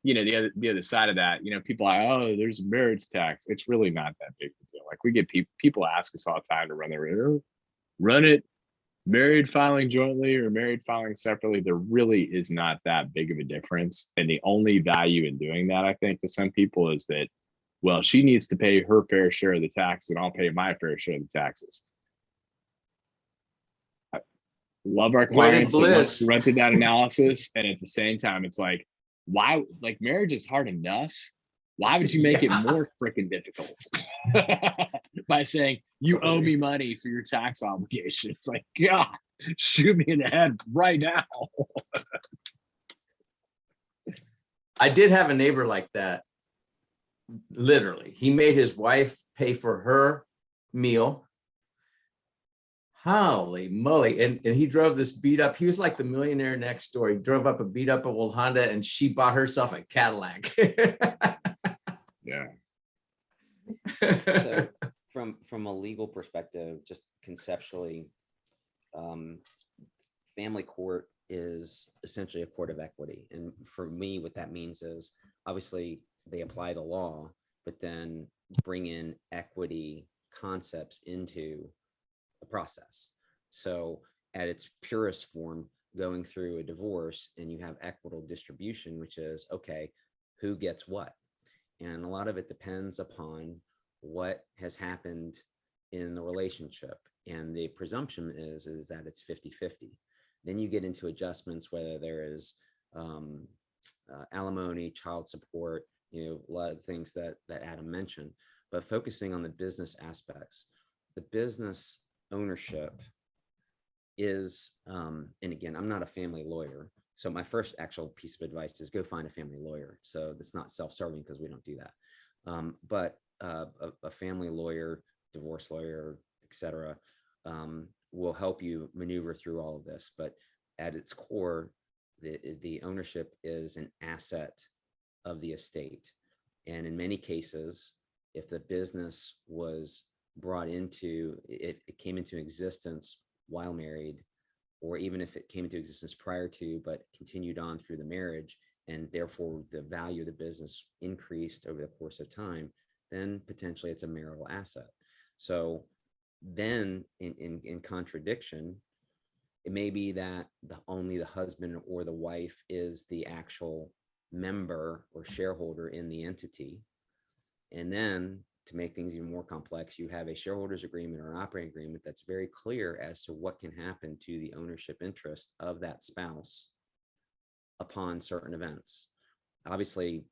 the other side of that, people are, oh, there's a marriage tax. It's really not that big of a deal. Like, we get people ask us all the time to run it married filing jointly or married filing separately. There really is not that big of a difference. And the only value in doing that, I think, to some people is that, well, she needs to pay her fair share of the tax and I'll pay my fair share of the taxes. I love our clients that run through that analysis. And at the same time, it's like, why? Like, marriage is hard enough. Why would you make it more freaking difficult by saying you owe me money for your tax obligation? It's like, God, shoot me in the head right now. I did have a neighbor like that. Literally, he made his wife pay for her meal. Holy moly. And he drove this beat up. He was like the millionaire next door. He drove up a beat up old Honda and she bought herself a Cadillac. Yeah. So from a legal perspective, just conceptually, family court is essentially a court of equity. And for me, what that means is, obviously they apply the law, but then bring in equity concepts into the process. So at its purest form, going through a divorce, and you have equitable distribution, which is, okay, who gets what? And a lot of it depends upon what has happened in the relationship. And the presumption is that it's 50-50. Then you get into adjustments, whether there is alimony, child support, a lot of things that Adam mentioned, but focusing on the business aspects, the business ownership is, and again, I'm not a family lawyer. So my first actual piece of advice is go find a family lawyer. So that's not self-serving, because we don't do that. But a family lawyer, divorce lawyer, etc., will help you maneuver through all of this. But at its core, the ownership is an asset of the estate. And in many cases, if the business was brought into, if it came into existence while married, or even if it came into existence prior to, but continued on through the marriage, and therefore the value of the business increased over the course of time, then potentially it's a marital asset. So then in contradiction, it may be that only the husband or the wife is the actual member or shareholder in the entity. And then, to make things even more complex, you have a shareholders agreement or an operating agreement that's very clear as to what can happen to the ownership interest of that spouse upon certain events. Obviously,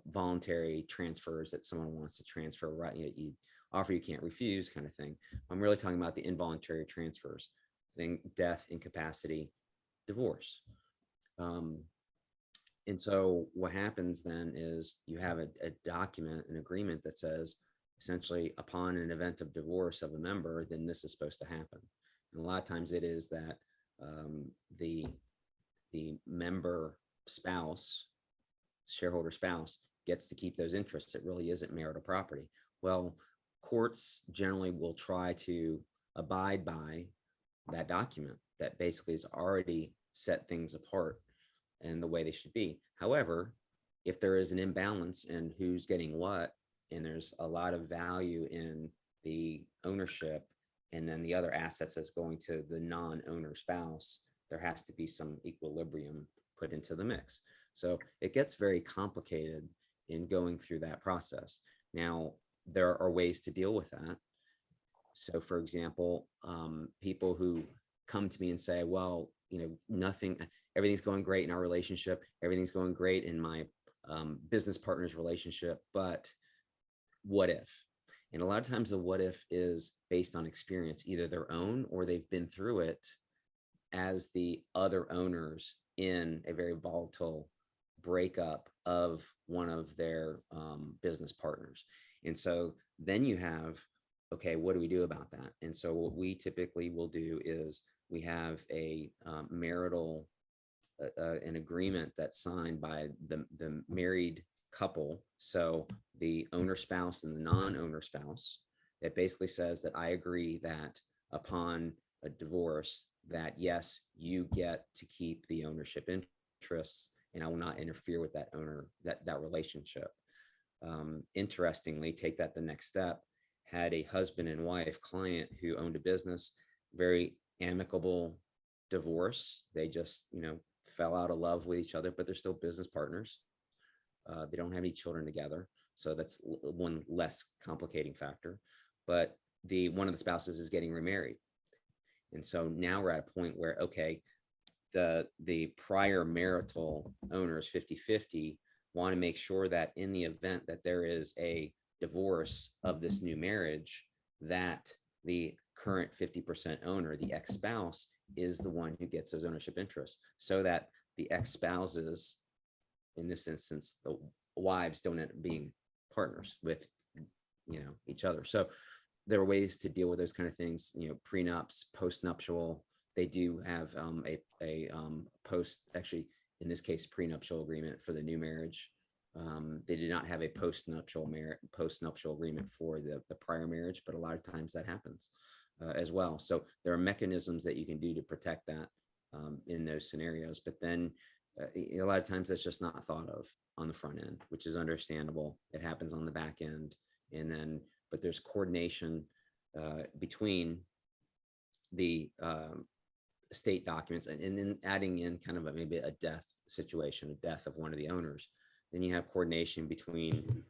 voluntary transfers that someone wants to transfer, right? You offer, you can't refuse, kind of thing. I'm really talking about the involuntary transfers, death, incapacity, divorce. And so what happens then is you have a document, an agreement that says, essentially, upon an event of divorce of a member, then this is supposed to happen. And a lot of times it is that the member spouse, shareholder spouse, gets to keep those interests. It really isn't marital property. Well, courts generally will try to abide by that document that basically has already set things apart and the way they should be. However, if there is an imbalance in who's getting what, and there's a lot of value in the ownership, and then the other assets that's going to the non-owner spouse, there has to be some equilibrium put into the mix. So it gets very complicated in going through that process. Now, there are ways to deal with that. So for example, people who come to me and say, well, everything's going great in our relationship. Everything's going great in my business partner's relationship, but what if? And a lot of times the what if is based on experience, either their own or they've been through it as the other owners in a very volatile breakup of one of their business partners. And so then you have, okay, what do we do about that? And so what we typically will do is we have a marital, an agreement that's signed by the married couple. So the owner spouse and the non-owner spouse, it basically says that I agree that upon a divorce that yes, you get to keep the ownership interests and I will not interfere with that that relationship. Interestingly, take that the next step, had a husband and wife client who owned a business, very amicable divorce. They just, fell out of love with each other, but they're still business partners. They don't have any children together. So that's one less complicating factor. But one of the spouses is getting remarried. And so now we're at a point where, okay, the prior marital owners 50-50 want to make sure that in the event that there is a divorce of this new marriage, that the current 50% owner, the ex-spouse, is the one who gets those ownership interests, so that the ex-spouses, in this instance, the wives, don't end up being partners with, each other. So there are ways to deal with those kind of things, prenups, post-nuptial. They do have a actually, in this case, prenuptial agreement for the new marriage. They did not have a post-nuptial agreement for the prior marriage, but a lot of times that happens as well. So there are mechanisms that you can do to protect that in those scenarios. But then a lot of times that's just not thought of on the front end, which is understandable. It happens on the back end, but there's coordination between the estate documents and then adding in kind of maybe a death situation, a death of one of the owners. Then you have coordination between,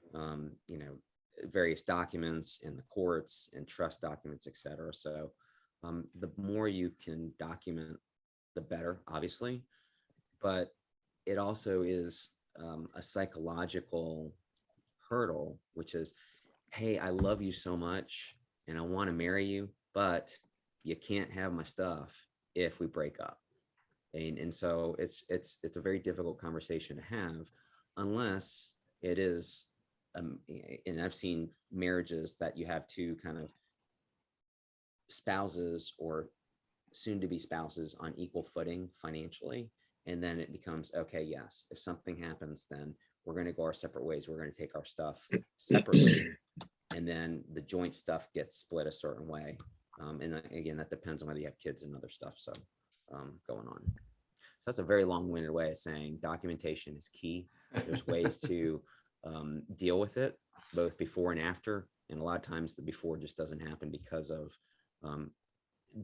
various documents in the courts and trust documents, et cetera. So the more you can document, the better, obviously, but it also is a psychological hurdle, which is, hey, I love you so much and I want to marry you, but you can't have my stuff if we break up. And so it's a very difficult conversation to have, unless it is, and I've seen marriages that you have two kind of spouses or soon to be spouses on equal footing financially. And then it becomes, okay, yes, if something happens, then we're going to go our separate ways. We're going to take our stuff separately. And then the joint stuff gets split a certain way. And again, that depends on whether you have kids and other stuff. So going on. So that's a very long-winded way of saying documentation is key. There's ways to deal with it, both before and after. And a lot of times the before just doesn't happen because of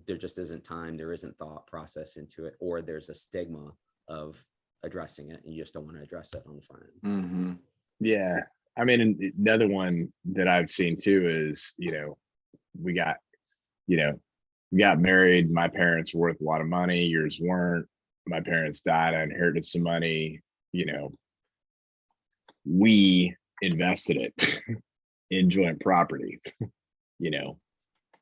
there just isn't time, there isn't thought process into it, or there's a stigma of addressing it and you just don't want to address it on the front end. Mm-hmm. Yeah. I mean, another one that I've seen too is, we got married. My parents were worth a lot of money. Yours weren't. My parents died. I inherited some money. We invested it in joint property.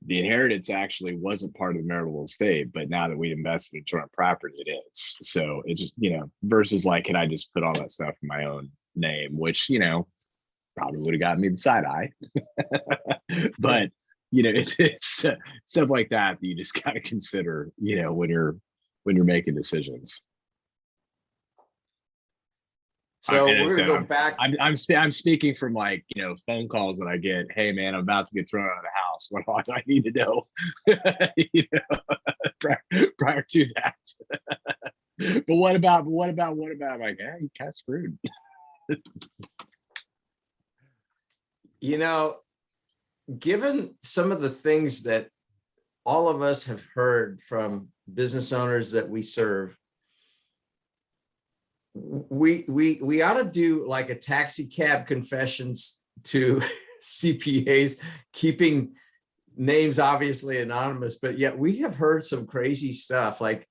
The inheritance actually wasn't part of the marital estate, but now that we invested in joint property, it is. So it just, versus like, can I just put all that stuff in my own name, which, probably would have gotten me the side eye. But, it's stuff like that you just got to consider, when you're making decisions. So we're gonna go back. I'm speaking from like, phone calls that I get. Hey man, I'm about to get thrown out of the house. What do I need to know? Prior to that. But what about? I'm like, hey, you kind of screwed. Given some of the things that all of us have heard from business owners that we serve, we ought to do like a taxi cab confessions to CPAs, keeping names obviously anonymous, but yet we have heard some crazy stuff like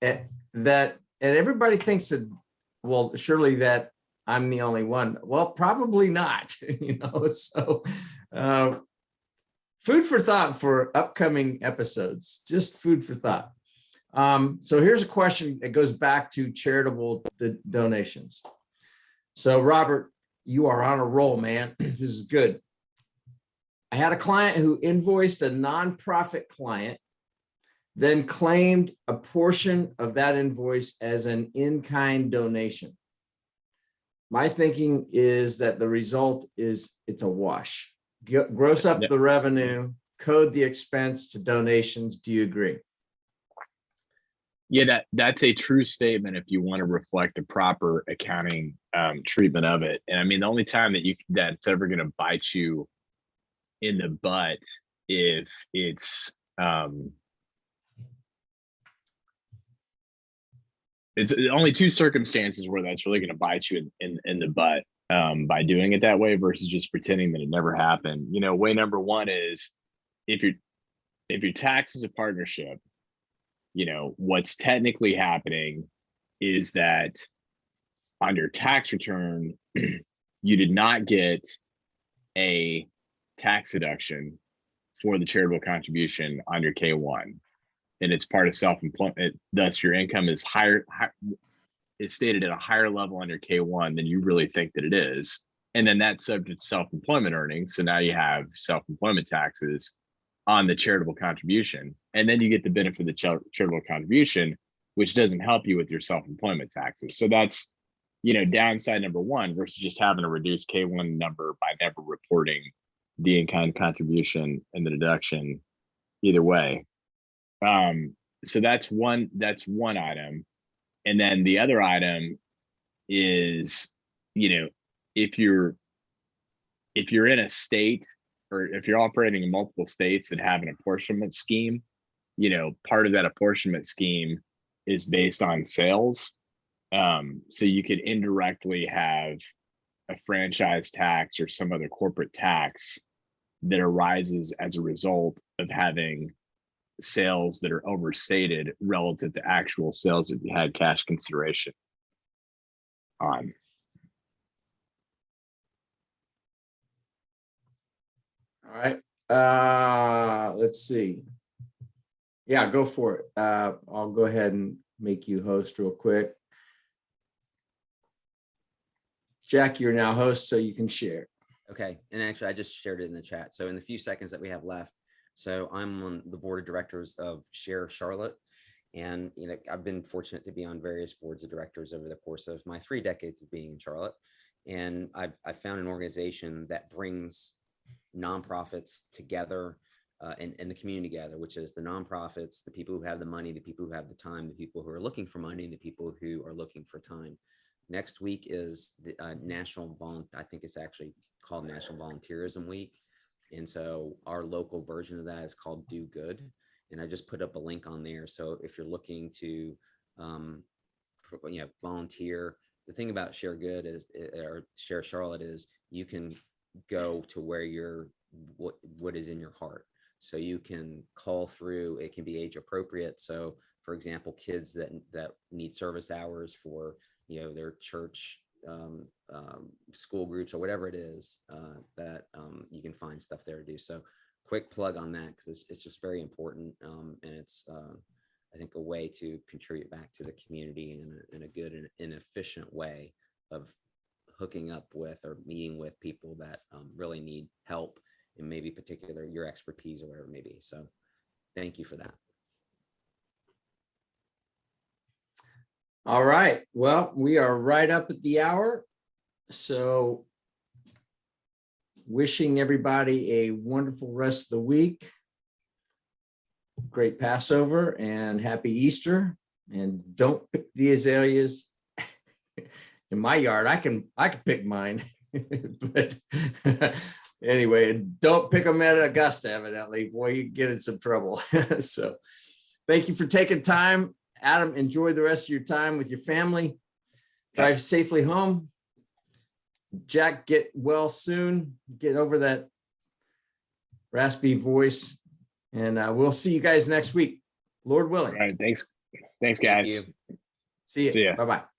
that, and everybody thinks that, well, surely that I'm the only one. Well, probably not, so food for thought for upcoming episodes, just food for thought. So here's a question that goes back to charitable donations. So Robert, you are on a roll, man. This is good. I had a client who invoiced a nonprofit client, then claimed a portion of that invoice as an in-kind donation. My thinking is that the result is it's a wash. Gross up the revenue, code the expense to donations. Do you agree? Yeah, that's a true statement if you want to reflect the proper accounting treatment of it. And I mean, the only time that's ever going to bite you in the butt if it's only two circumstances where that's really going to bite you in the butt by doing it that way versus just pretending that it never happened. Way number one is if your tax is a partnership, what's technically happening is that on your tax return, you did not get a tax deduction for the charitable contribution on your K-1, and it's part of self-employment. Thus, your income is is stated at a higher level on your K-1 than you really think that it is, and then that's subject to self-employment earnings. So now you have self-employment taxes on the charitable contribution, and then you get the benefit of the charitable contribution, which doesn't help you with your self-employment taxes. So that's, downside number one versus just having a reduced K-1 number by never reporting the in-kind contribution and the deduction either way. So that's one item. And then the other item is, if you're in a state, or if you're operating in multiple states that have an apportionment scheme, part of that apportionment scheme is based on sales. So you could indirectly have a franchise tax or some other corporate tax that arises as a result of having sales that are overstated relative to actual sales that you had cash consideration on. All right. Let's see. Yeah, go for it. I'll go ahead and make you host real quick. Jack, you're now host, so you can share. Okay. And actually, I just shared it in the chat. So in the few seconds that we have left, so I'm on the board of directors of Share Charlotte. And, I've been fortunate to be on various boards of directors over the course of my 3 decades of being in Charlotte. And I've found an organization that brings nonprofits together and the community together, which is the nonprofits, the people who have the money, the people who have the time, the people who are looking for money, and the people who are looking for time. Next week is the I think it's actually called National Volunteerism Week. And so our local version of that is called Do Good. And I just put up a link on there. So if you're looking to volunteer, the thing about Share Good is, or Share Charlotte, is you can go to where what is in your heart. So you can call through, it can be age appropriate. So for example, kids that need service hours for, their church, school groups, or whatever it is, that you can find stuff there to do. So quick plug on that, because it's just very important. And it's, I think, a way to contribute back to the community in a good and efficient way of hooking up with or meeting with people that really need help, and maybe particular your expertise or whatever it may be. So thank you for that. All right. Well, we are right up at the hour. So wishing everybody a wonderful rest of the week. Great Passover and happy Easter. And don't pick the azaleas in my yard. I can pick mine, but anyway, don't pick them at Augusta, evidently. Boy, you get in some trouble. So thank you for taking time. Adam, enjoy the rest of your time with your family. Drive safely home. Jack, get well soon. Get over that raspy voice. And we'll see you guys next week, Lord All willing. right. Thanks. Thanks, Thank guys. you. See you. See ya. Bye-bye.